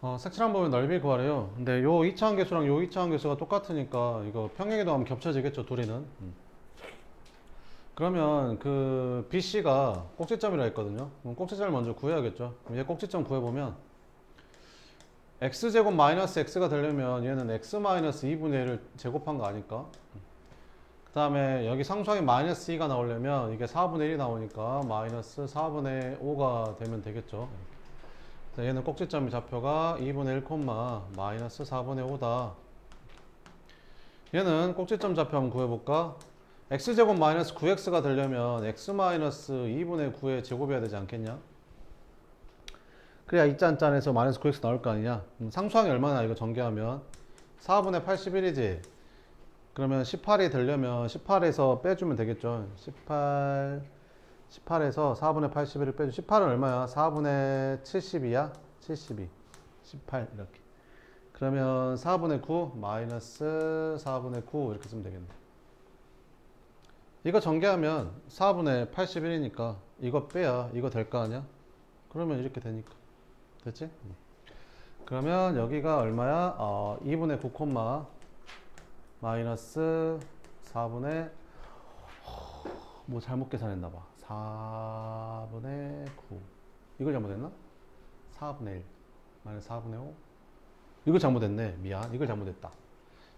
색칠한 부분 넓이 구하래요. 근데 요 2차원 계수랑 요 2차원 계수가 똑같으니까 이거 평행이동하면 겹쳐지겠죠, 둘이는. 그러면 그 BC가 꼭지점이라 했거든요. 그럼 꼭지점을 먼저 구해야겠죠. 그럼 얘 꼭지점 구해보면 x제곱 마이너스 x가 되려면 얘는 x 마이너스 2분의 1을 제곱한 거 아닐까? 그 다음에 여기 상수항이 마이너스 2가 나오려면 이게 4분의 1이 나오니까 마이너스 4분의 5가 되면 되겠죠. 얘는 꼭지점의 좌표가 2분의 1, 마이너스 4분의 5다. 얘는 꼭지점 좌표 한번 구해볼까? x제곱 마이너스 9x가 되려면 x 마이너스 2분의 9의 제곱해야 되지 않겠냐? 그래야 이 짠짠에서 마이너스 9x 나올 거 아니냐? 상수항이 얼마나 이거 전개하면 4분의 81이지. 그러면 18이 되려면 18에서 빼주면 되겠죠. 18에서 4분의 81을 빼주. 18은 얼마야? 4분의 72야? 72, 18 이렇게. 그러면 4분의 9 마이너스 4분의 9 이렇게 쓰면 되겠네. 이거 전개하면 4분의 81이니까 이거 빼야 이거 될 거 아니야? 그러면 이렇게 되니까. 됐지? 그러면 여기가 얼마야? 2분의 9 마이너스 4분의 뭐 잘못 계산했나 봐. 4분의 9. 이걸 잘못했나? 4분의 1 마이너스 4분의 5. 이거 잘못했네. 미안. 이걸 잘못했다.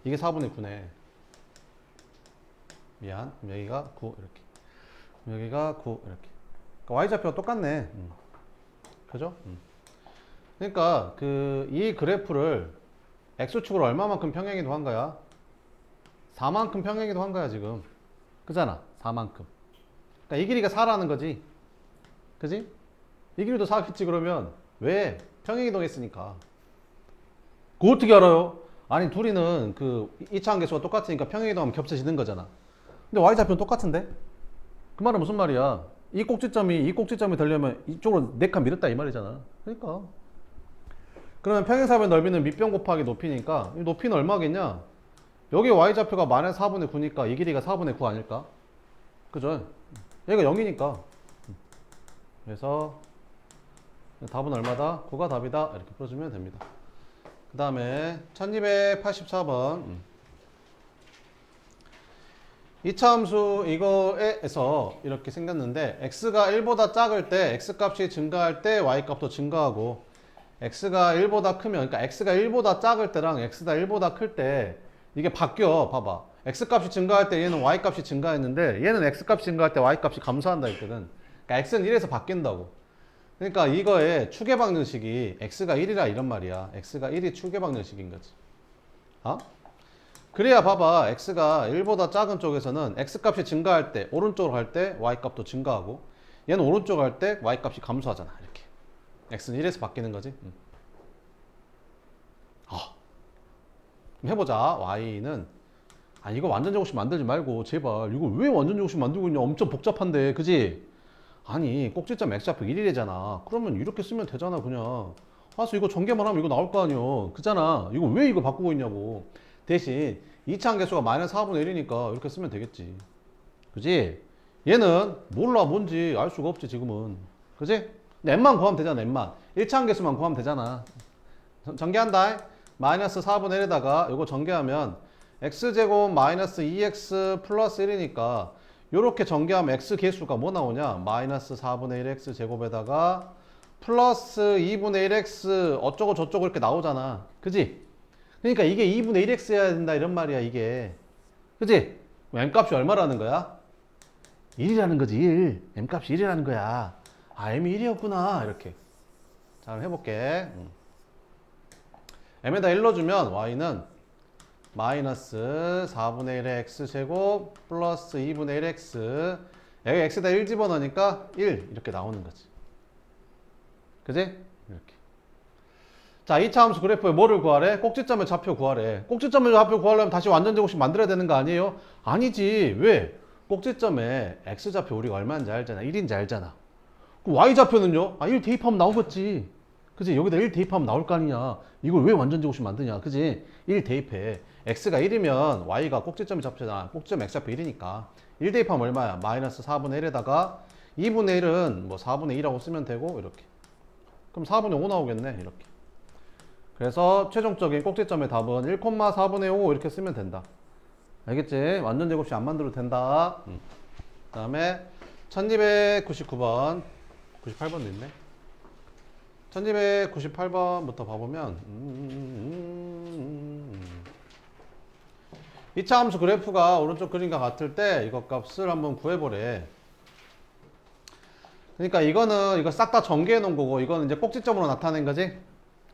이게 4분의 9네. 미안. 여기가 9 이렇게. 여기가 9 이렇게. 그러니까 y좌표가 똑같네. 그죠? 그러니까 이 그래프를 x축으로 얼마만큼 평행이동한 거야? 4만큼 평행이동한 거야 지금. 그잖아. 4만큼. 그러니까 이 길이가 4라는 거지. 그지? 이 길이도 4겠지 그러면. 왜? 평행이동했으니까. 그거 어떻게 알아요? 아니 둘이는 그 2차원 계수가 똑같으니까 평행이동하면 겹쳐지는 거잖아. 근데 y좌표는 똑같은데? 그 말은 무슨 말이야? 이 꼭지점이 되려면 이쪽으로 4칸 밀었다 이 말이잖아. 그러니까 그러면 평행사변 넓이는 밑변 곱하기 높이니까 이 높이는 얼마겠냐? 여기 y좌표가 마이너스 4분의 9니까 이 길이가 4분의 9 아닐까? 그죠? 얘가 0이니까. 그래서 답은 얼마다? 9가 답이다. 이렇게 풀어주면 됩니다. 그 다음에 1284번 이차함수 이거에서 이렇게 생겼는데 x가 1보다 작을 때 x값이 증가할 때 y값도 증가하고 x가 1보다 크면 그러니까 x가 1보다 작을 때랑 x가 1보다 클 때 이게 바뀌어. 봐봐. x값이 증가할 때 얘는 y값이 증가했는데 얘는 x값이 증가할 때 y값이 감소한다 했거든. 그러니까 x는 1에서 바뀐다고. 그러니까 이거의 추계방정식이 x가 1이라 이런 말이야. x가 1이 추계방정식인 거지. 어? 그래야 봐봐. x가 1보다 작은 쪽에서는 x값이 증가할 때 오른쪽으로 갈 때 y값도 증가하고 얘는 오른쪽으로 갈 때 y값이 감소하잖아. 이렇게. x는 1에서 바뀌는 거지. 해보자. y는 이거 완전 제곱식 만들지 말고 제발 이거 왜 완전 제곱식 만들고 있냐. 엄청 복잡한데 그지? 아니 꼭지점 x좌표 1이래잖아. 그러면 이렇게 쓰면 되잖아 그냥. 알았어 이거 전개만 하면 이거 나올 거 아니여. 그잖아. 이거 왜 이거 바꾸고 있냐고. 대신 2차항 계수가 마이너스 4분의 1이니까 이렇게 쓰면 되겠지. 그지? 얘는 몰라 뭔지 알 수가 없지 지금은. 그지? n만 구하면 되잖아. n만 1차항 계수만 구하면 되잖아. 전개한다. 마이너스 4분의 1에다가 이거 전개하면 x제곱 마이너스 2x 플러스 1이니까 요렇게 전개하면 x 계수가 뭐 나오냐? 마이너스 4분의 1x 제곱에다가 플러스 2분의 1x 어쩌고 저쩌고 이렇게 나오잖아. 그지? 그러니까 이게 2분의 1x여야 된다 이런 말이야 이게. 그지? m값이 얼마라는 거야? 1이라는 거지 1. m값이 1이라는 거야. m이 1이었구나 이렇게. 자 그럼 해볼게. m에다 1 넣어주면 y는 마이너스 4분의 1의 x제곱 플러스 2분의 1x 여기 x에다 1 집어넣으니까 1 이렇게 나오는 거지. 그지? 이렇게. 자 2차 함수 그래프에 뭐를 구하래? 꼭지점의 좌표 구하래. 꼭지점의 좌표 구하려면 다시 완전 제곱식 만들어야 되는 거 아니에요? 아니지. 왜? 꼭지점에 x좌표 우리가 얼마인지 알잖아. 1인지 알잖아. 그 y좌표는요? 1 대입하면 나오겠지. 그지? 여기다 1 대입하면 나올 거 아니냐. 이걸 왜 완전 제곱식 만드냐. 그지? 1 대입해. x가 1이면 y가 꼭지점이 좌표잖아. 꼭지점 x좌표 1이니까 1 대입하면 얼마야? 마이너스 4분의 1에다가 2분의 1은 뭐 4분의 2라고 쓰면 되고 이렇게. 그럼 4분의 5 나오겠네. 이렇게. 그래서 최종적인 꼭지점의 답은 1,4분의 5 이렇게 쓰면 된다. 알겠지? 완전 제곱식 안 만들어도 된다. 그 다음에 1299번 98번도 있네. 1298번부터 봐보면 이차 함수 그래프가 오른쪽 그림과 같을 때 이것 값을 한번 구해보래. 그러니까 이거는 이거 싹 다 전개해 놓은 거고 이거는 이제 꼭지점으로 나타낸 거지?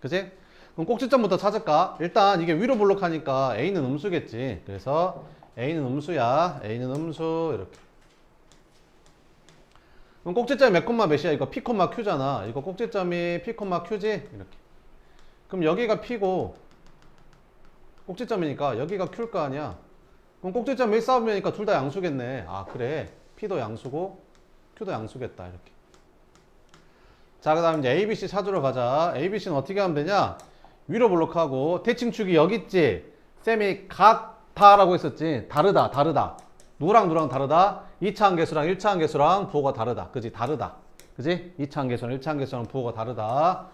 그지? 그럼 꼭지점부터 찾을까? 일단 이게 위로 블록하니까 A는 음수겠지. 그래서 A는 음수야. A는 음수 이렇게. 그럼 꼭지점이 몇 콤마 몇이야? 이거 P, Q잖아. 이거 꼭지점이 P, Q지? 이렇게. 그럼 여기가 P고 꼭지점이니까 여기가 Q일 거 아니야. 그럼 꼭지점 1,4분면이니까 둘 다 양수겠네. 아 그래. P도 양수고 Q도 양수겠다. 이렇게. 자, 그 다음 이제 ABC 찾으러 가자. ABC는 어떻게 하면 되냐? 위로 블록하고 대칭축이 여기 있지? 쌤이 같다라고 했었지? 다르다, 다르다. 누구랑 다르다? 2차 함계수랑 1차 함계수랑 부호가 다르다. 그지? 다르다. 그지? 2차 함계수랑 1차 함계수랑 부호가 다르다.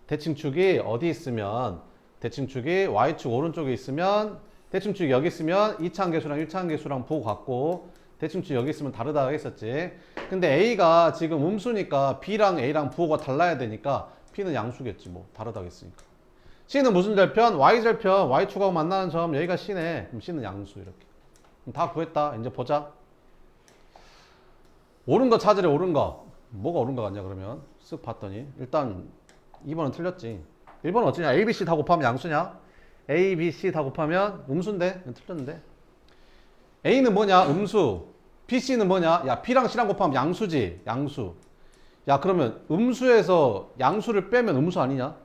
대칭축이 어디 있으면 대칭축이 Y축 오른쪽에 있으면 대칭축이 여기 있으면 2차 함계수랑 1차 함계수랑 부호 같고 대칭축이 여기 있으면 다르다고 했었지. 근데 A가 지금 음수니까 B랑 A랑 부호가 달라야 되니까 P는 양수겠지 뭐. 다르다고 했으니까. C는 무슨 절편? Y절편. Y축하고 만나는 점 여기가 C네. 그럼 C는 양수 이렇게. 그럼 다 구했다. 이제 보자. 옳은 거 찾으래. 옳은 거. 뭐가 옳은 거 같냐 그러면. 쓱 봤더니 일단 2번은 틀렸지. 1번은 어찌냐? A, B, C 다 곱하면 양수냐? A, B, C 다 곱하면 음수인데? 틀렸는데? A는 뭐냐? 음수. B, C는 뭐냐? 야, B랑 C랑 곱하면 양수지. 양수. 야, 그러면 음수에서 양수를 빼면 음수 아니냐?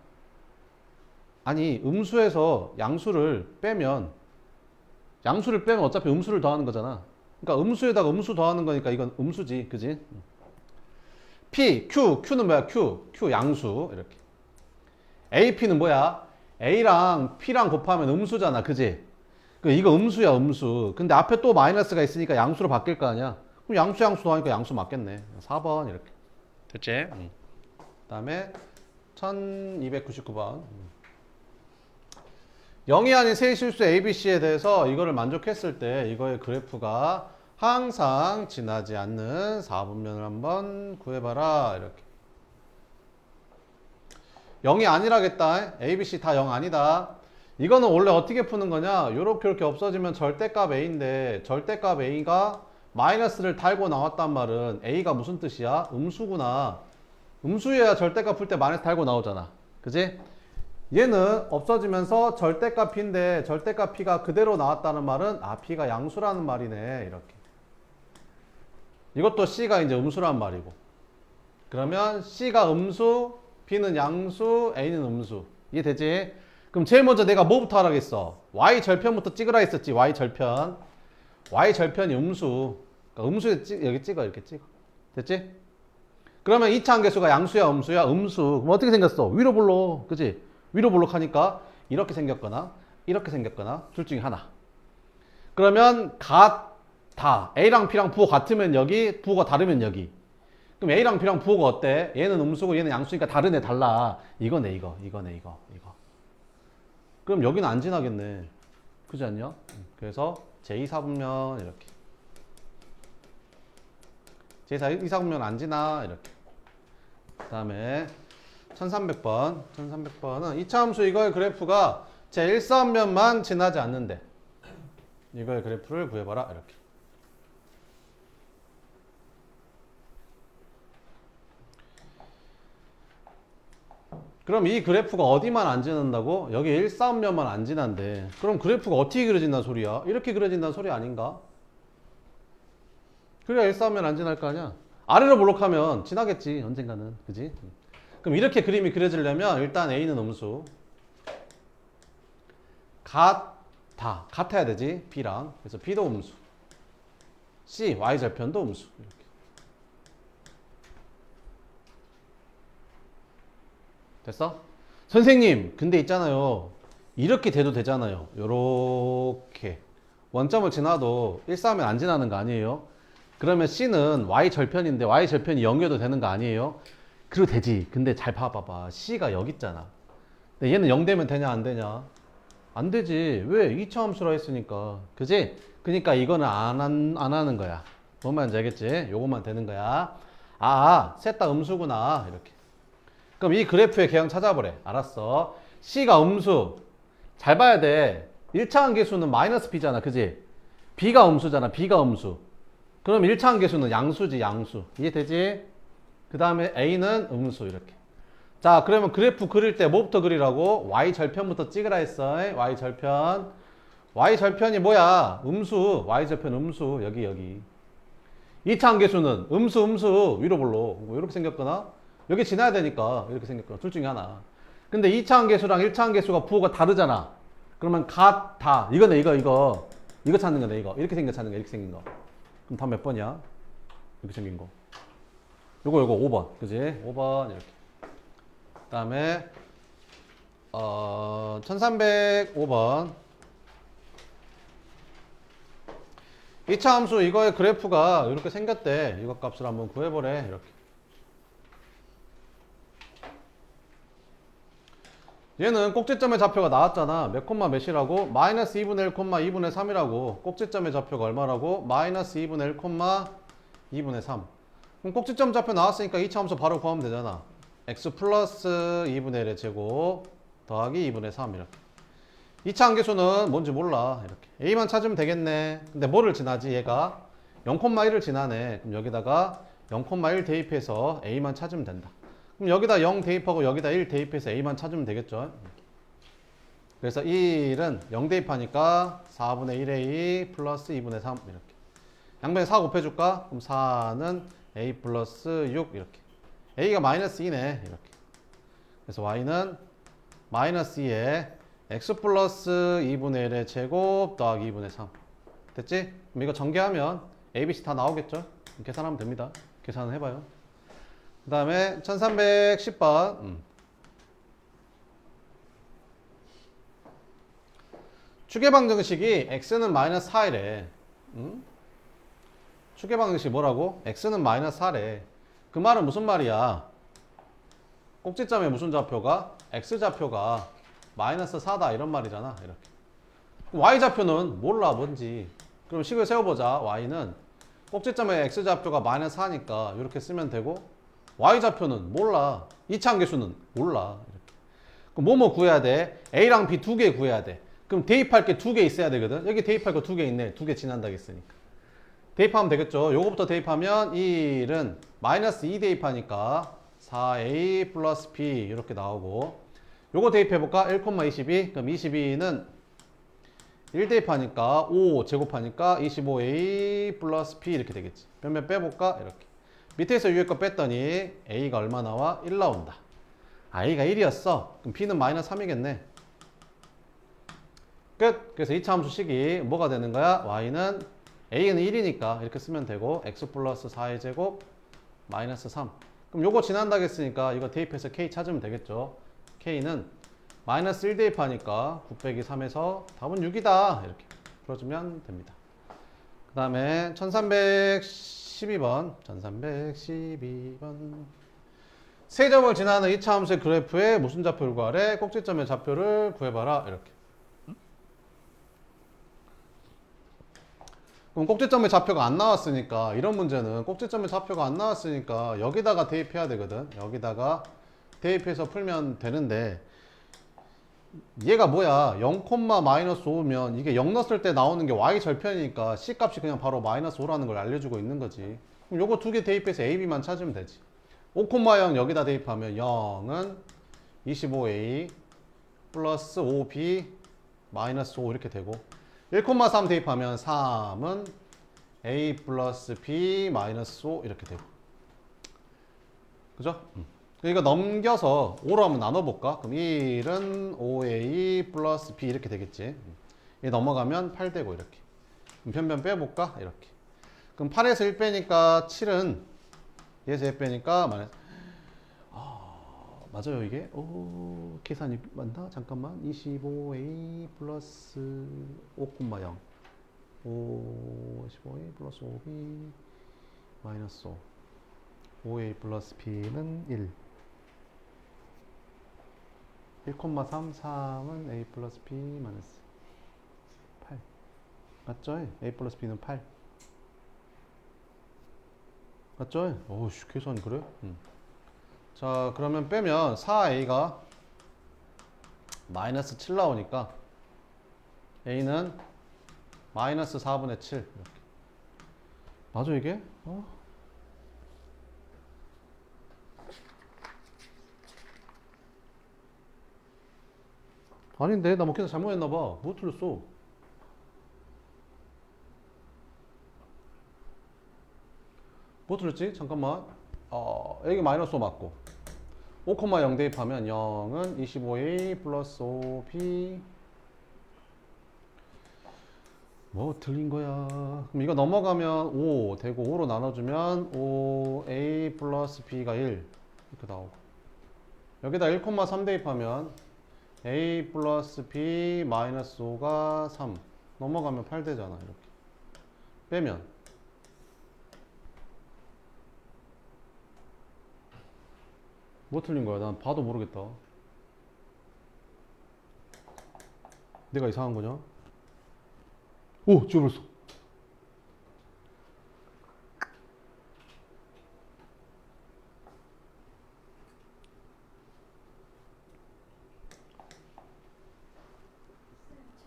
아니, 음수에서 양수를 빼면 어차피 음수를 더하는 거잖아. 그러니까 음수에다가 음수 더하는 거니까 이건 음수지. 그지? P, Q는 뭐야? Q 양수. 이렇게. AP는 뭐야? A랑 P랑 곱하면 음수잖아. 그지? 이거 음수야, 음수. 근데 앞에 또 마이너스가 있으니까 양수로 바뀔 거 아니야? 그럼 양수 더하니까 양수 맞겠네. 4번 이렇게. 됐지? 그 다음에 1299번. 0이 아닌 세 실수 ABC에 대해서 이거를 만족했을 때 이거의 그래프가 항상 지나지 않는 4분면을 한번 구해봐라. 이렇게. 0이 아니라겠다. ABC 다 0 아니다. 이거는 원래 어떻게 푸는 거냐? 요렇게 이렇게 없어지면 절대값 A인데 절대값 A가 마이너스를 달고 나왔단 말은 A가 무슨 뜻이야? 음수구나. 음수여야 절대값 풀 때 마이너스 달고 나오잖아. 그지? 얘는 없어지면서 절대값 P인데 절대값 P가 그대로 나왔다는 말은 아 P가 양수라는 말이네. 이렇게. 이것도 C가 이제 음수란 말이고. 그러면 C가 음수, P는 양수, A는 음수. 이해되지? 그럼 제일 먼저 내가 뭐부터 하라겠어? Y절편부터 찍으라 했었지. Y절편. Y절편이 음수. 그러니까 음수에 여기 찍어. 이렇게 찍어. 됐지? 그러면 2차 함계수가 양수야, 음수야? 음수. 그럼 어떻게 생겼어? 위로 블록. 그치? 위로 블록하니까 이렇게 생겼거나 이렇게 생겼거나 둘 중에 하나. 그러면 같다. A랑 P랑 부호 같으면 여기, 부호가 다르면 여기. 그럼 A랑 B랑 부호가 어때? 얘는 음수고 얘는 양수니까 다르네, 달라. 이거네, 이거. 그럼 여기는 안 지나겠네. 그렇지 않냐? 그래서 제2사분면 이렇게. 제2사분면 안 지나 이렇게. 그 다음에 1300번은 2차 함수 이거의 그래프가 제1사분면만 지나지 않는데 이거의 그래프를 구해봐라 이렇게. 그럼 이 그래프가 어디만 안 지난다고? 여기 1사분면만 안 지난대. 그럼 그래프가 어떻게 그려진다는 소리야? 이렇게 그려진다는 소리 아닌가? 그래야 1사분면 안 지날 거 아니야? 아래로 블록하면 지나겠지 언젠가는. 그지? 그럼 이렇게 그림이 그려지려면 일단 A는 음수. 같아야 되지 B랑. 그래서 B도 음수. C, Y절편도 음수. 이렇게. 됐어? 선생님 근데 있잖아요 이렇게 돼도 되잖아요. 요렇게 원점을 지나도 1사하면 안 지나는 거 아니에요? 그러면 C는 Y절편인데 Y절편이 0이어도 되는 거 아니에요? 그래도 되지. 근데 잘 봐봐봐. C가 여기 있잖아. 근데 얘는 0 되면 되냐 안 되냐? 안 되지. 왜? 2차 함수라 했으니까. 그지? 그러니까 이거는 안 하는 거야. 뭔 말인지 알겠지? 요것만 되는 거야. 셋 다 음수구나. 이렇게. 그럼 이 그래프의 개형 찾아보래. 알았어. C가 음수. 잘 봐야 돼. 1차 함계수는 마이너스 B잖아. 그지? B가 음수잖아. B가 음수. 그럼 1차 함계수는 양수지. 양수. 이해되지? 그 다음에 A는 음수. 이렇게. 자, 그러면 그래프 그릴 때 뭐부터 그리라고? Y절편부터 찍으라 했어. Y절편. Y절편이 뭐야? 음수. Y절편 음수. 여기. 2차 함계수는 음수. 위로 볼로. 뭐 이렇게 생겼거나, 여기 지나야 되니까 이렇게 생겼거나, 둘 중에 하나. 근데 2차 함계수랑 1차 함계수가 부호가 다르잖아. 그러면 같다. 이거네, 이거. 이거 찾는 거네, 이거. 이렇게 찾는 거, 이렇게 생긴 거. 그럼 답 몇 번이야? 이렇게 생긴 거. 요거 5번. 그지? 5번, 이렇게. 그 다음에 1305번 2차 함수 이거의 그래프가 이렇게 생겼대. 이거 값을 한번 구해보래. 이렇게. 얘는 꼭지점의 좌표가 나왔잖아. 몇 콤마 몇이라고? 마이너스 2분의 1 콤마 2분의 3이라고. 꼭지점의 좌표가 얼마라고? 마이너스 2분의 1 콤마 2분의 3. 그럼 꼭지점 좌표 나왔으니까 2차 함수 바로 구하면 되잖아. x 플러스 2분의 1의 제곱 더하기 2분의 3 이렇게. 2차 함계수는 뭔지 몰라. 이렇게. a만 찾으면 되겠네. 근데 뭐를 지나지 얘가? 0,1을 지나네. 그럼 여기다가 0,1 대입해서 a만 찾으면 된다. 그럼 여기다 0 대입하고 여기다 1 대입해서 a만 찾으면 되겠죠. 그래서 1은 0 대입하니까 4분의 1a 플러스 2분의 3 이렇게. 양변에 4 곱해줄까? 그럼 4는 a 플러스 6 이렇게. a가 마이너스 2네. 이렇게. 그래서 y는 마이너스 2에 x 플러스 2분의 1의 제곱 더하기 2분의 3. 됐지? 그럼 이거 전개하면 abc 다 나오겠죠? 계산하면 됩니다. 계산을 해봐요. 그 다음에 1310번 추계방정식이 x는 마이너스 4이래. 추계방정식이 뭐라고? x는 마이너스 4래. 그 말은 무슨 말이야? 꼭지점에 무슨 좌표가? x좌표가 마이너스 4다 이런 말이잖아. 이렇게. y좌표는 몰라 뭔지. 그럼 식을 세워보자. y는 꼭지점에 x좌표가 마이너스 4니까 이렇게 쓰면 되고, y좌표는 몰라. 2차 함계수는 몰라. 이렇게. 그럼 뭐뭐 구해야 돼? a랑 b 두 개 구해야 돼. 그럼 대입할 게 두 개 있어야 되거든. 여기 대입할 거 두 개 있네. 두 개 지난다 했으니까. 대입하면 되겠죠. 요거부터 대입하면 1은 마이너스 2 대입하니까 4a 플러스 b 이렇게 나오고, 요거 대입해볼까? 1,22. 그럼 22는 1 대입하니까 5 제곱하니까 25a 플러스 b 이렇게 되겠지. 변면 빼볼까? 이렇게. 밑에서 위에 거 뺐더니 a가 얼마 나와? 1 나온다. a가 1이었어. 그럼 b는 마이너스 3이겠네. 끝. 그래서 2차 함수 식이 뭐가 되는 거야? y는 a는 1이니까 이렇게 쓰면 되고, x 플러스 4의 제곱 마이너스 3. 그럼 요거 지난다고 했으니까 이거 대입해서 k 찾으면 되겠죠. k는 마이너스 1 대입하니까 9 빼기 3에서 답은 6이다. 이렇게 풀어주면 됩니다. 그 다음에 1312번. 세점을 지나는 2차 함수의 그래프에 무슨 좌표를 구하래? 꼭지점의 좌표를 구해봐라. 이렇게. 그럼 꼭지점의 좌표가 안 나왔으니까, 이런 문제는 꼭지점의 좌표가 안 나왔으니까 여기다가 대입해야 되거든. 여기다가 대입해서 풀면 되는데, 얘가 뭐야? 0, 마이너스 5면 이게 0 넣었을 때 나오는 게 y절편이니까 c 값이 그냥 바로 마이너스 5라는 걸 알려주고 있는 거지. 그럼 요거 두 개 대입해서 ab만 찾으면 되지. 5,0 여기다 대입하면 0은 25a 플러스 5b 마이너스 5 이렇게 되고, 1,3 대입하면 3은 a 플러스 b 마이너스 5 이렇게 되고. 그죠? 이거 넘겨서 5로 한번 나눠볼까? 그럼 1은 5a 플러스 b 이렇게 되겠지. 이 넘어가면 8 되고 이렇게. 그럼 변변 빼볼까? 이렇게. 그럼 8에서 1 빼니까 7은, 얘에서 1 빼니까 마이너스. 맞아요 이게? 오, 계산이 맞나? 잠깐만. 25a 플러스 5,0 25a 플러스 5b 마이너스 5 5a 플러스 b는 1. 1,3, 3은 a 플러스 b 마이너스 8 맞죠? a 플러스 b는 8 맞죠? 오우씨 계산 그래? 자 그러면 빼면 4a가 마이너스 7 나오니까 a는 마이너스 4분의 7 이렇게 맞아 이게? 아닌데 나 뭐 계산 잘못했나봐. 뭐 틀렸어? 뭐 틀렸지? 잠깐만. 여기 마이너스 5 맞고 5,0 대입하면 0은 25a 플러스 5b 뭐 틀린 거야. 그럼 이거 넘어가면 5 되고 5로 나눠주면 5a 플러스 b가 1 이렇게 나오고 여기다 1,3 대입하면 a 플러스 b 마이너스 5가 3 넘어가면 8 되잖아. 이렇게 빼면 뭐 틀린 거야? 난 봐도 모르겠다. 내가 이상한 거냐? 오! 지워버렸어.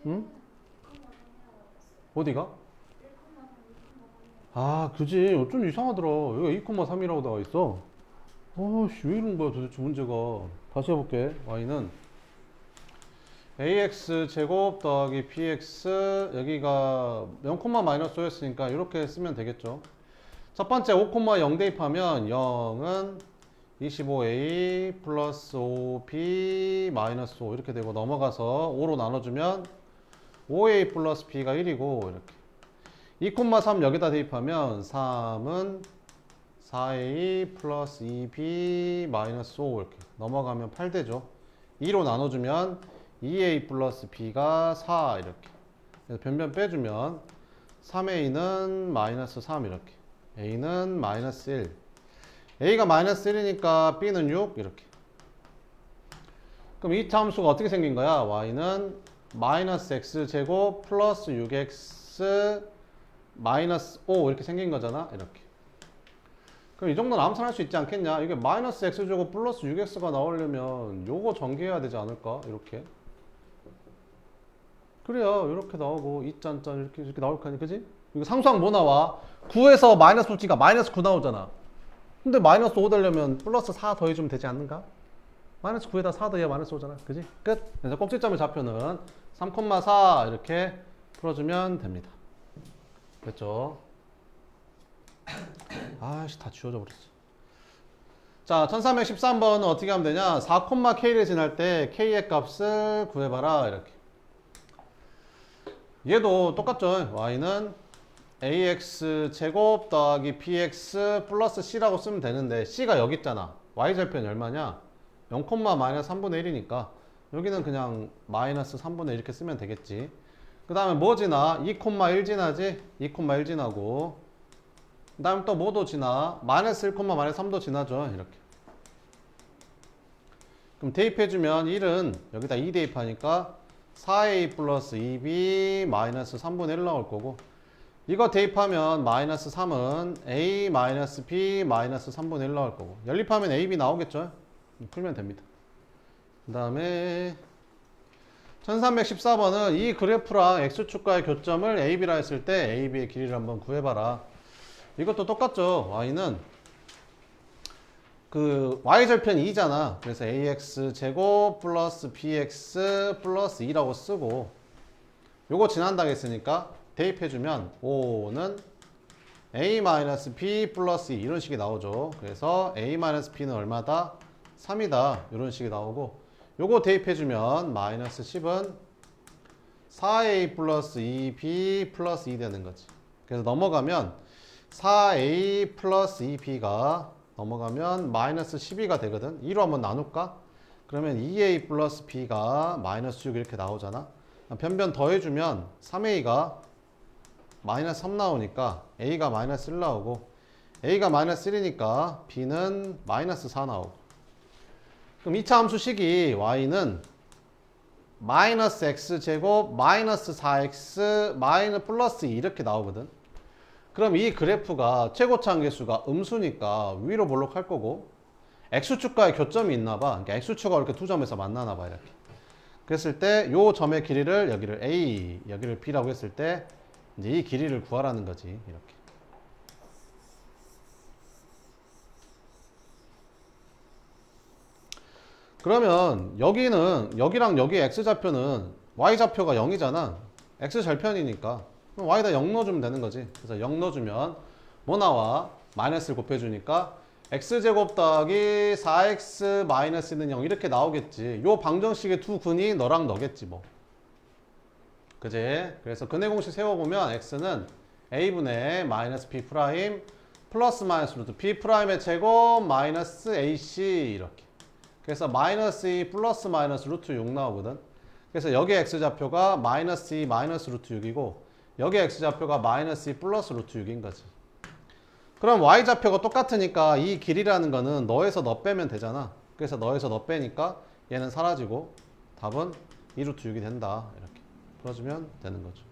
응? 어디가? 아, 그지. 좀 이상하더라. 여기가 2,3이라고 나와 있어. 아씨, 왜 이런 거야 도대체 문제가. 다시 해볼게. y는 ax 제곱 더하기 bx 여기가 0, 마이너스 5였으니까 이렇게 쓰면 되겠죠. 첫 번째 5,0 대입하면 0은 25a 플러스 5b 마이너스 5 이렇게 되고 넘어가서 5로 나눠주면 5a 플러스 b가 1이고 이렇게 2,3 여기다 대입하면 3은 4a 플러스 2b 마이너스 5 이렇게 넘어가면 8 되죠. 2로 나눠주면 2a 플러스 b가 4 이렇게 그래서 변변 빼주면 3a는 마이너스 3 이렇게 a는 마이너스 1 a가 마이너스 1이니까 b는 6 이렇게 그럼 이 함수가 어떻게 생긴 거야? y는 마이너스 x제곱 플러스 6x 마이너스 5 이렇게 생긴 거잖아. 이렇게 그럼 이 정도는 암산할 수 있지 않겠냐? 이게 마이너스 x제곱 플러스 6x가 나오려면 요거 전개해야 되지 않을까? 이렇게 그래야 이렇게 나오고 2짠짠 이렇게 나올 거 아니야, 그지? 이거 상수항 뭐 나와? 9에서 마이너스 붙이니까 마이너스 9 나오잖아. 근데 마이너스 5 되려면 플러스 4 더해주면 되지 않는가? 마이너스 9에다 4 더해야 마이너스 5잖아, 그지? 끝! 그래서 꼭지점의 좌표는 3,4 이렇게 풀어주면 됩니다. 됐죠? 아씨, 다 지워져 버렸어. 자, 1313번은 어떻게 하면 되냐? 4,k를 지날 때 k의 값을 구해봐라. 이렇게. 얘도 똑같죠. y는 ax 제곱 더하기 bx 플러스 c라고 쓰면 되는데 c가 여기 있잖아. y절편이 얼마냐? 0, 마이너스 3분의 1이니까 여기는 그냥 마이너스 3분의 1 이렇게 쓰면 되겠지. 그 다음에 뭐 지나? 2,1 지나지? 2,1 지나고 그 다음에 또 뭐도 지나? 마이너스 1, 마이너스 3도 지나죠. 이렇게. 그럼 대입해주면 1은 여기다 2 대입하니까 4a 플러스 2b 마이너스 3분의 1 나올 거고 이거 대입하면 마이너스 3은 a 마이너스 b 마이너스 3분의 1 나올 거고 연립하면 a, b 나오겠죠? 풀면 됩니다. 그 다음에 1314번은 이 그래프랑 x축과의 교점을 a, b라 했을 때 a, b의 길이를 한번 구해봐라. 이것도 똑같죠. y는 그 y절편 2잖아. 그래서 ax 제곱 플러스 bx 플러스 2라고 쓰고 요거 지난다고 했으니까 대입해주면 5는 a-b 플러스 2 이런 식이 나오죠. 그래서 a-b는 얼마다? 3이다. 이런 식이 나오고 요거 대입해주면 마이너스 10은 4a 플러스 2b 플러스 2 되는 거지. 그래서 넘어가면 4a 플러스 2b가 넘어가면 마이너스 12가 되거든. 2로 한번 나눌까? 그러면 2a 플러스 b가 마이너스 6 이렇게 나오잖아. 변변 더해주면 3a가 마이너스 3 나오니까 a가 마이너스 1 나오고 a가 마이너스 1이니까 b는 마이너스 4 나오고 그럼 2차 함수식이 y는 마이너스 x제곱 마이너스 4x 마이너스 플러스 2 이렇게 나오거든. 그럼 이 그래프가 최고차 함계수가 음수니까 위로 볼록할 거고 x축과의 교점이 있나 봐. 그러니까 x축과 이렇게 두 점에서 만나나 봐 이렇게. 그랬을 때 요 점의 길이를 여기를 a, 여기를 b라고 했을 때 이제 이 길이를 구하라는 거지. 이렇게. 그러면 여기는 여기랑 여기 x좌표는 y좌표가 0이잖아. x절편이니까 그럼 y에다 0 넣어주면 되는 거지. 그래서 0 넣어주면 뭐 나와? 마이너스를 곱해주니까 x제곱 더하기 4x 마이너스는 0 이렇게 나오겠지. 요 방정식의 두 근이 너랑 너겠지 뭐. 그지? 그래서 근해 공식 세워보면 x는 a분의 마이너스 b 프라임 플러스 마이너스 루트 b 프라임의 제곱 마이너스 ac 이렇게. 그래서 마이너스 2 플러스 마이너스 루트 6 나오거든. 그래서 여기 x좌표가 마이너스 2 마이너스 루트 6이고 여기 x좌표가 마이너스 2 플러스 루트 6인 거지. 그럼 y좌표가 똑같으니까 이 길이라는 거는 너에서 너 빼면 되잖아. 그래서 너에서 너 빼니까 얘는 사라지고 답은 2 루트 6이 된다. 이렇게 풀어주면 되는 거죠.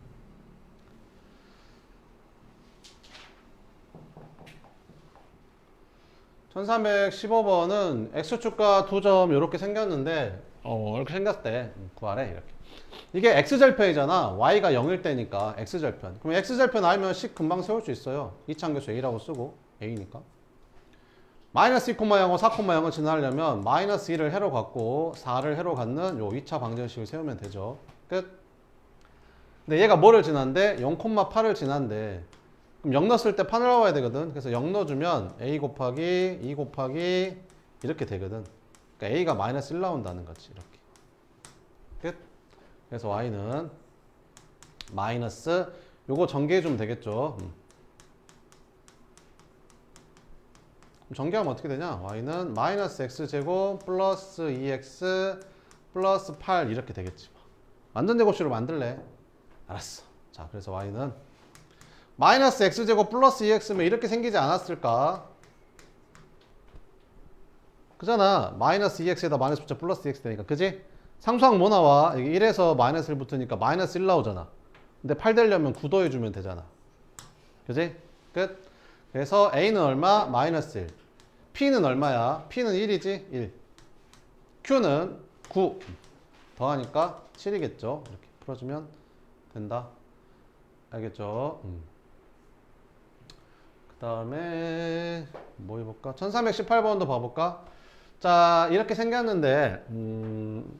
(1315번은) x축과 두 점 이렇게 생겼는데 이렇게 생겼대. 구하래 이렇게. 이게 x절편이잖아. y가 0일 때니까 x절편. 그럼 x절편 알면 식 금방 세울 수 있어요. 이차함계수 a라고 쓰고 a니까. 마이너스 2,0하고 4,0을 지나려면 마이너스 2를 해로 갖고 4를 해로 갖는 요 2차 방정식을 세우면 되죠. 끝. 근데 얘가 뭐를 지난데? 0,8을 지난데 그럼 0 넣었을 때 판을 나와야 되거든. 그래서 0 넣어주면 a 곱하기 2 곱하기 이렇게 되거든. 그러니까 a가 마이너스 1 나온다는 거지. 이렇게. 끝. 그래서 y는 마이너스 요거 전개해주면 되겠죠. 그럼 전개하면 어떻게 되냐? y는 마이너스 x제곱 플러스 2x 플러스 8 이렇게 되겠지. 완전 제곱식으로 만들래. 알았어. 자, 그래서 y는 마이너스 x제곱 플러스 2x면 이렇게 생기지 않았을까? 그잖아. 마이너스 2x에다 마이너스 붙여 플러스 2x 되니까. 그지? 상수항 뭐 나와? 여기 1에서 마이너스 1 붙으니까 마이너스 1 나오잖아. 근데 8 되려면 9 더해주면 되잖아. 그지? 끝. 그래서 a는 얼마? 마이너스 1. p는 얼마야? p는 1이지? 1. q는 9. 더하니까 7이겠죠. 이렇게 풀어주면 된다. 알겠죠? 그 다음에 뭐 해볼까? 1318번도 봐볼까? 자, 이렇게 생겼는데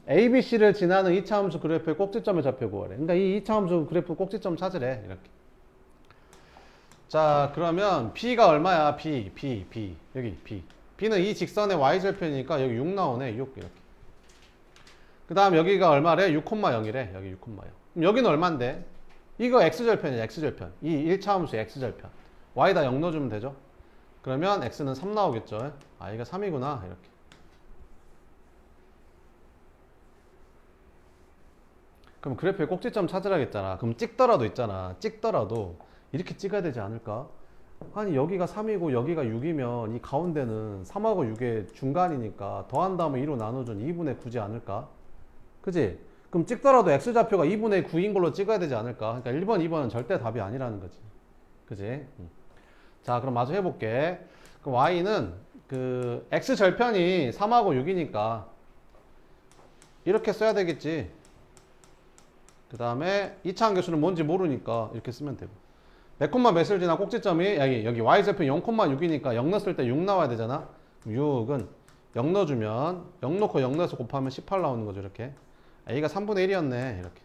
ABC를 지나는 2차 함수 그래프의 꼭지점의 좌표 구하래. 그러니까 이 2차 함수 그래프 꼭지점 찾으래. 이렇게. 자, 그러면 B가 얼마야? B. 여기 B. B는 이 직선의 Y절편이니까 여기 6 나오네. 6 이렇게. 그 다음 여기가 얼마래? 6,0이래. 여기 6,0. 그럼 여기는 얼만데? 이거 X절편이야. X절편. 이 1차 함수의 X절편. Y다 0 넣어주면 되죠? 그러면 X는 3 나오겠죠? 아, 이가 3이구나. 이렇게. 그럼 그래프의 꼭지점 찾으라겠잖아. 그럼 찍더라도 있잖아. 찍더라도 이렇게 찍어야 되지 않을까? 아니 여기가 3이고 여기가 6이면 이 가운데는 3하고 6의 중간이니까 더한 다음에 2로 나눠준 2분의 9지 않을까? 그지? 그럼 찍더라도 x좌표가 2분의 9인 걸로 찍어야 되지 않을까? 그러니까 1번, 2번은 절대 답이 아니라는 거지. 그지? 자, 그럼 마저 해볼게. 그럼 y는 그 x절편이 3하고 6이니까 이렇게 써야 되겠지. 그 다음에 2차 함계수는 뭔지 모르니까 이렇게 쓰면 되고. 몇 콤마 몇을 지나 꼭지점이 여기 y좌표 0,6이니까 0 넣었을 때 6 나와야 되잖아. 6은 0 넣어주면 0 넣고 0 넣어서 곱하면 18 나오는 거죠. 이렇게. a가 3분의 1이었네. 이렇게.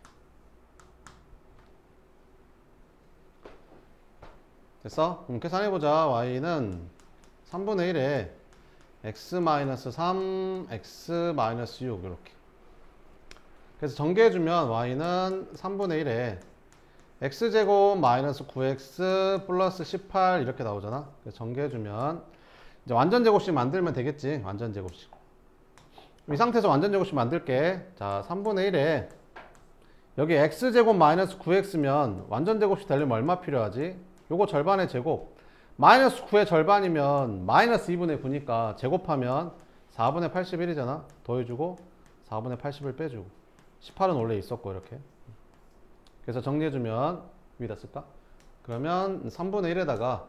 됐어? 그럼 계산해보자. y는 3분의 1에 x-3, x-6 이렇게. 그래서 전개해주면 y는 3분의 1에 x제곱 마이너스 9x 플러스 18 이렇게 나오잖아. 그래서 전개해주면 이제 완전 제곱식 만들면 되겠지. 완전 제곱식. 이 상태에서 완전 제곱식 만들게. 자, 3분의 1에 여기 x제곱 마이너스 9x면 완전 제곱식 되려면 얼마 필요하지? 요거 절반의 제곱. 마이너스 9의 절반이면 마이너스 2분의 9니까 제곱하면 4분의 81이잖아. 더해주고 4분의 80을 빼주고. 18은 원래 있었고 이렇게. 그래서 정리해주면 위에다 쓸까? 그러면 3분의 1에다가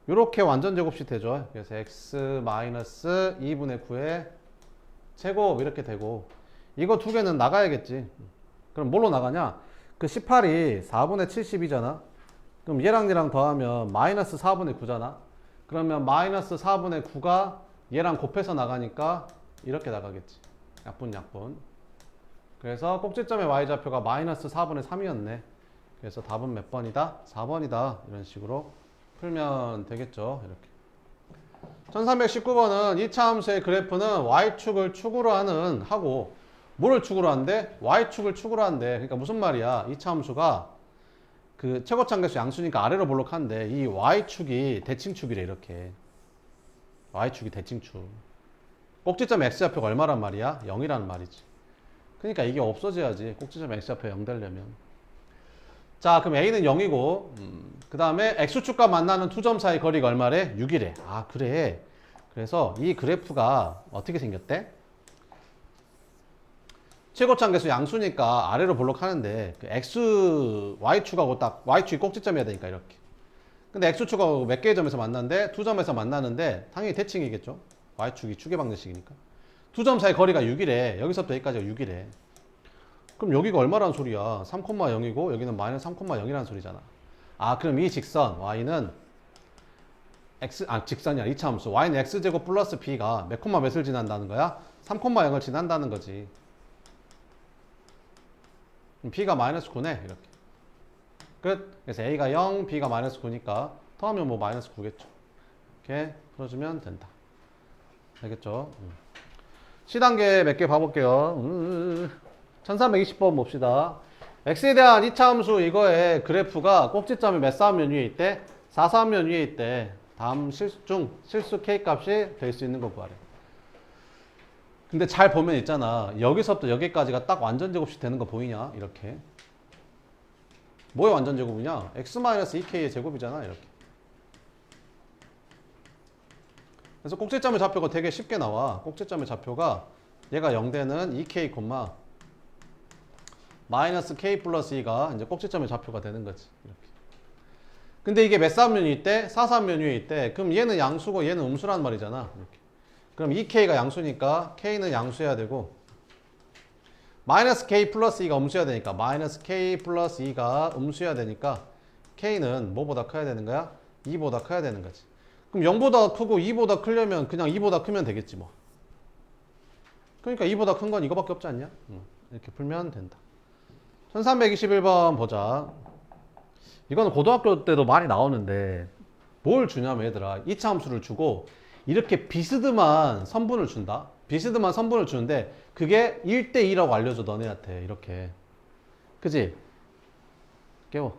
이렇게 완전 제곱식 되죠. 그래서 x 마이너스 2분의 9의 제곱 이렇게 되고, 이거 두 개는 나가야겠지. 그럼 뭘로 나가냐? 그 18이 4분의 70이잖아. 그럼 얘랑 더하면 마이너스 4분의 9잖아. 그러면 마이너스 4분의 9가 얘랑 곱해서 나가니까 이렇게 나가겠지. 약분. 그래서 꼭지점의 y좌표가 마이너스 4분의 3이었네. 그래서 답은 몇 번이다? 4번이다. 이런 식으로 풀면 되겠죠. 이렇게. 1319번은 2차 함수의 그래프는 y축을 축으로 하고, 뭐를 축으로 한대? y축을 축으로 한대. 그러니까 무슨 말이야? 2차 함수가 그 최고차함계수 양수니까 아래로 볼록한데, 이 y축이 대칭축이래. 이렇게 y축이 대칭축. 꼭지점 x좌표가 얼마란 말이야? 0이라는 말이지. 그러니까 이게 없어져야지. 꼭지점 x좌표가 0 되려면. 자, 그럼 a는 0이고, 그 다음에 x축과 만나는 두 점 사이 거리가 얼마래? 6이래. 아, 그래. 그래서 이 그래프가 어떻게 생겼대? 최고차함계수 양수니까 아래로 볼록하는데, 그 y축하고 딱 y축이 꼭지점이어야 되니까 이렇게. 근데 x축하고 몇 개의 점에서 만나는데, 두 점에서 만나는데 당연히 대칭이겠죠. y축이 축의 방정식이니까. 두 점 사이 거리가 6이래. 여기서부터 여기까지가 6이래. 그럼 여기가 얼마라는 소리야? 3,0이고 여기는 마이너스 3,0이라는 소리잖아. 아, 그럼 이 직선 y는 직선이 아니라 2차 함수 y는 x제곱 플러스 b가 몇 콤마 몇을 지난다는 거야? 3,0을 지난다는 거지. 그럼 b가 마이너스 9네. 이렇게 끝. 그래서 a가 0, b가 마이너스 9니까 더하면 뭐 마이너스 9겠죠. 이렇게 풀어주면 된다. 알겠죠? C단계 몇 개 봐볼게요. 1320번 봅시다. x에 대한 2차 함수 이거의 그래프가 꼭지점이 몇 사음면 위에 있대? 4사음면 위에 있대. 다음 실수 중 실수 k 값이 될 수 있는 거 구하래. 근데 잘 보면 있잖아. 여기서부터 여기까지가 딱 완전 제곱식 되는 거 보이냐? 이렇게. 뭐의 완전 제곱이냐? x-2k의 제곱이잖아. 이렇게. 그래서 꼭지점의 좌표가 되게 쉽게 나와. 꼭지점의 좌표가 얘가 0되는 2k, 마이너스 k 플러스 2가 이제 꼭지점의 좌표가 되는 거지. 이렇게. 근데 이게 몇 사면이 있대? 4사면 위에 있대. 그럼 얘는 양수고 얘는 음수란 말이잖아. 이렇게. 그럼 2k가 양수니까 k는 양수해야 되고, 마이너스 k 플러스 2가 음수해야 되니까 마이너스 k 플러스 2가 음수해야 되니까 k는 뭐보다 커야 되는 거야? 2보다 커야 되는 거지. 그럼 0보다 크고 2보다 크려면 그냥 2보다 크면 되겠지 뭐. 그러니까 2보다 큰 건 이거밖에 없지 않냐? 이렇게 풀면 된다. 1321번 보자. 이거는 고등학교 때도 많이 나오는데 뭘 주냐면 얘들아, 2차 함수를 주고 이렇게 비스듬한 선분을 준다. 비스듬한 선분을 주는데 그게 1대2라고 알려줘 너네한테. 이렇게. 그치? 깨워.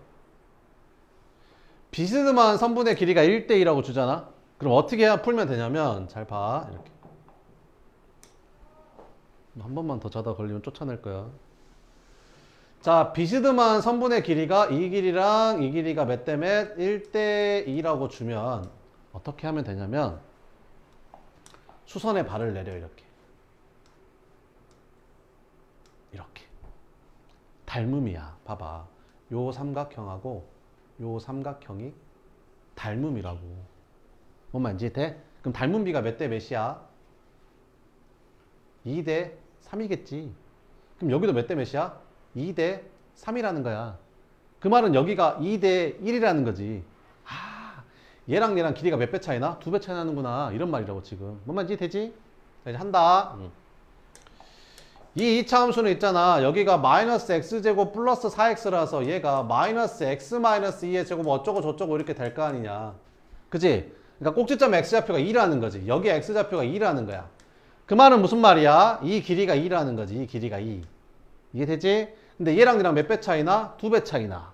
비스듬한 선분의 길이가 1대2라고 주잖아. 그럼 어떻게 해야 풀면 되냐면 잘 봐. 이렇게. 한 번만 더 자다 걸리면 쫓아낼 거야. 자, 비스듬한 선분의 길이가 이 길이랑 이 길이가 몇 대 몇? 1대2라고 주면 어떻게 하면 되냐면 수선의 발을 내려. 이렇게. 이렇게. 닮음이야. 봐봐. 요 삼각형하고 요 삼각형이 닮음이라고. 뭔 말인지 돼? 그럼 닮은 비가 몇 대 몇이야? 2대 3이겠지. 그럼 여기도 몇 대 몇이야? 2대 3이라는 거야. 그 말은 여기가 2대 1이라는 거지. 아, 얘랑 얘랑 길이가 몇 배 차이나? 2배 차이 나는구나. 이런 말이라고 지금. 뭔 말인지 되지? 자, 이제 한다. 이 2차 함수는 있잖아. 여기가 마이너스 x제곱 플러스 4x라서 얘가 마이너스 x 마이너스 2의 제곱 어쩌고 저쩌고 이렇게 될 거 아니냐. 그치? 그러니까 꼭지점 x좌표가 2라는 거지. 여기 x좌표가 2라는 거야. 그 말은 무슨 말이야? 이 길이가 2라는 거지. 이 길이가 2. 이해되지? 근데 얘랑 얘랑 몇 배 차이나? 2배 차이나.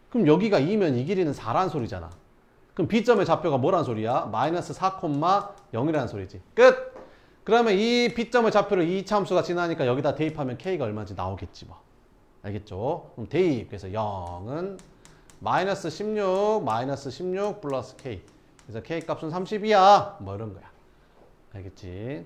그럼 여기가 2면 이 길이는 4란 소리잖아. 그럼 B점의 좌표가 뭐란 소리야? 마이너스 4,0이라는 소리지. 끝! 그러면 이 B점의 좌표를 2차 함수가 지나니까 여기다 대입하면 K가 얼마인지 나오겠지 뭐. 알겠죠? 그럼 대입. 그래서 0은 마이너스 16 플러스 K. 그래서 K 값은 32야. 뭐 이런 거야. 알겠지?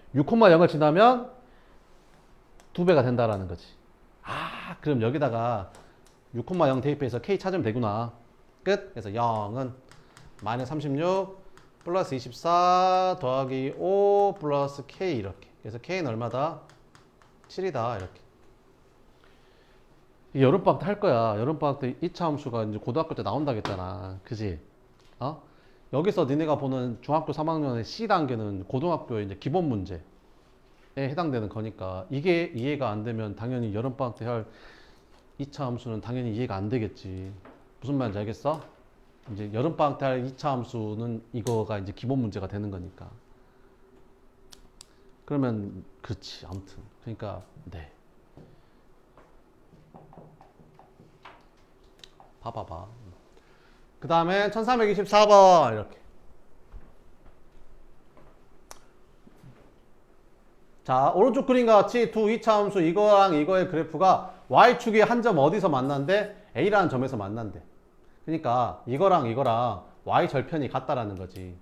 6,0을 지나면 2배가 된다라는 거지. 아, 그럼 여기다가 6,0 대입해서 k 찾으면 되구나. 끝. 그래서 0은 마이너스 36 플러스 24 더하기 5 플러스 k 이렇게. 그래서 k는 얼마다? 7이다 이렇게. 여름방학 때 할 거야. 여름방학 때 2차 함수가 이제 고등학교 때 나온다고 했잖아. 그지? 어? 여기서 니네가 보는 중학교 3학년의 C단계는 고등학교의 이제 기본 문제에 해당되는 거니까 이게 이해가 안 되면 당연히 여름방학 때 할 2차 함수는 당연히 이해가 안 되겠지. 무슨 말인지 알겠어? 이제 여름방학 때 할 2차 함수는 이거가 이제 기본 문제가 되는 거니까. 그러면 그렇지. 아무튼 그러니까 네. 봐봐봐. 그 다음에 1324번 이렇게. 자, 오른쪽 그림과 같이 두 2차 함수 이거랑 이거의 그래프가 y축이 한 점 어디서 만난대? A라는 점에서 만난대. 그러니까 이거랑 이거랑 y절편이 같다라는 거지.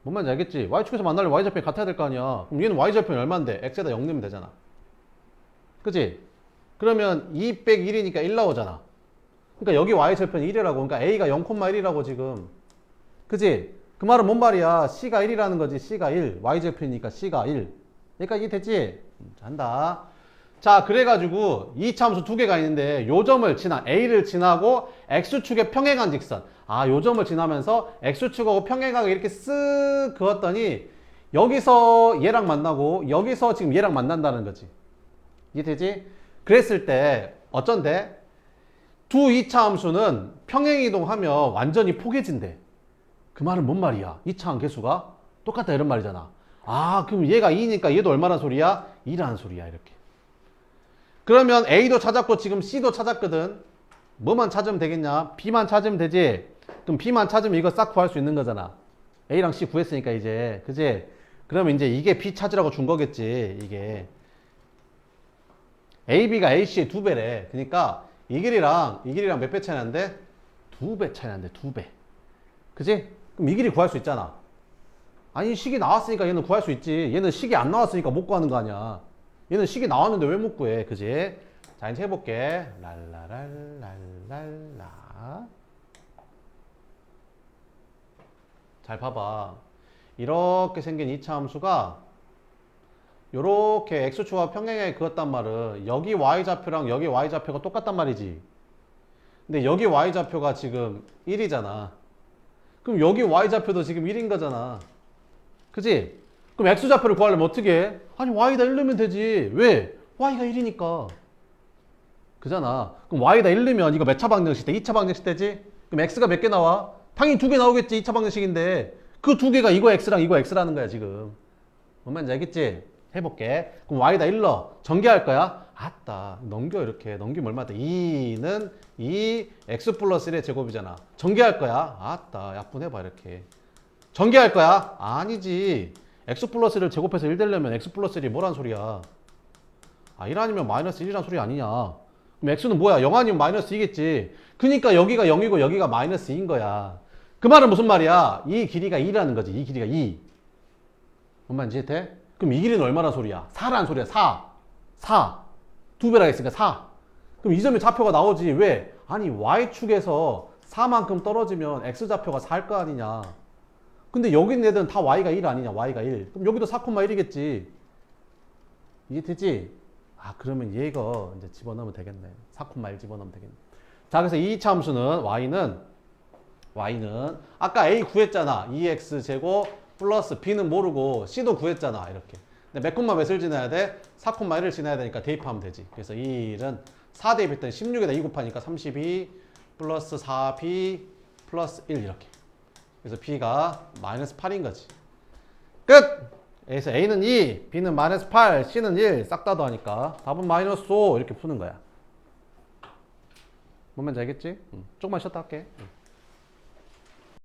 뭔 말인지 알겠지? y축에서 만나려면 y절편이 같아야 될 거 아니야. 그럼 얘는 y절편이 얼만데? x에다 0 넣으면 되잖아. 그치? 그러면 2 빼기 1이니까 1 나오잖아. 그러니까 여기 y절편이 1이라고. 그러니까 a가 0,1이라고 지금. 그치? 그 말은 뭔 말이야? c가 1이라는 거지. c가 1. y절편이니까 c가 1. 그러니까 이게 됐지? 한다. 자, 그래가지고 2차 함수 두 개가 있는데 요 점을 지나 a를 지나고 x축에 평행한 직선. 아, 요 점을 지나면서 x축하고 평행하게 이렇게 쓱 그었더니 여기서 얘랑 만나고 여기서 지금 얘랑 만난다는 거지. 이해되지? 그랬을 때 어쩐데? 두 2차 함수는 평행이동하면 완전히 포개진대. 그 말은 뭔 말이야? 2차 함 개수가 똑같다 이런 말이잖아. 아, 그럼 얘가 2니까 얘도 얼마나 소리야? 2라는 소리야 이렇게. 그러면 A도 찾았고 지금 C도 찾았거든. 뭐만 찾으면 되겠냐? B만 찾으면 되지. 그럼 B만 찾으면 이거 싹 구할 수 있는 거잖아. A랑 C 구했으니까 이제. 그지? 그러면 이제 이게 B 찾으라고 준 거겠지. 이게. AB가 AC의 2배래. 그러니까 이 길이랑 몇 배 차이 나는데? 2배 차이 나는데 2배. 그지? 그럼 이 길이 구할 수 있잖아. 아니 식이 나왔으니까 얘는 구할 수 있지. 얘는 식이 안 나왔으니까 못 구하는 거 아니야. 얘는 식이 나왔는데 왜 못 구해? 그지? 자, 이제 해볼게. 랄라랄랄랄라. 잘 봐봐. 이렇게 생긴 2차 함수가 요렇게 x축과 평행하게 그었단 말은 여기 y좌표랑 여기 y좌표가 똑같단 말이지. 근데 여기 y좌표가 지금 1이잖아. 그럼 여기 y좌표도 지금 1인 거잖아. 그지? 그럼 x좌표를 구하려면 어떻게 해? 아니 y다 1 넣으면 되지. 왜? y가 1이니까. 그잖아. 그럼 y다 1 넣으면 이거 몇 차 방정식 때? 2차 방정식 때지? 그럼 x가 몇 개 나와? 당연히 2개 나오겠지. 2차 방정식인데 그 2개가 이거 x랑 이거 x라는 거야 지금. 뭔 말인지 알겠지? 해볼게. 그럼 y다 1 넣어. 전개할 거야? 아따. 넘겨 이렇게. 넘기면 얼마다? 2는 2 x 플러스 1의 제곱이잖아. 전개할 거야? 아따. 약분해봐 이렇게. 전개할 거야? 아니지. x 플러스 1을 제곱해서 1 되려면 x 플러스 1이 뭐란 소리야? 아, 1 아니면 마이너스 1이란 소리 아니냐. 그럼 x는 뭐야? 0 아니면 마이너스 2겠지. 그니까 여기가 0이고 여기가 마이너스 2인 거야. 그 말은 무슨 말이야? 이 길이가 2라는 거지. 이 길이가 2. 뭔 말인지 이해돼? 그럼 이 길이는 얼마나 소리야? 4라는 소리야. 4. 4. 2배라 했으니까 4. 그럼 이 점의 좌표가 나오지. 왜? 아니 y축에서 4만큼 떨어지면 x좌표가 4일 거 아니냐. 근데 여기 있는 애들은 다 y가 1 아니냐. y가 1. 그럼 여기도 4,1이겠지. 이해되지? 아, 그러면 얘가 이제 집어넣으면 되겠네. 4,1 집어넣으면 되겠네. 자, 그래서 2차 함수는 y는 아까 a 구했잖아. 2x 제곱 플러스 b는 모르고 c도 구했잖아. 이렇게. 근데 몇 콤마 몇을 지나야 돼? 4,1을 지나야 되니까 대입하면 되지. 그래서 1은 4 대입했더니 16에다 2 곱하니까 32 플러스 4b 플러스 1 이렇게. 그래서 b가 마이너스 8인 거지. 끝! 그래서 a는 2, b는 마이너스 8, c는 1 싹 다 더하니까 답은 마이너스 5 이렇게 푸는 거야. 뭔 말인지 알겠지? 조금만 쉬었다 할게.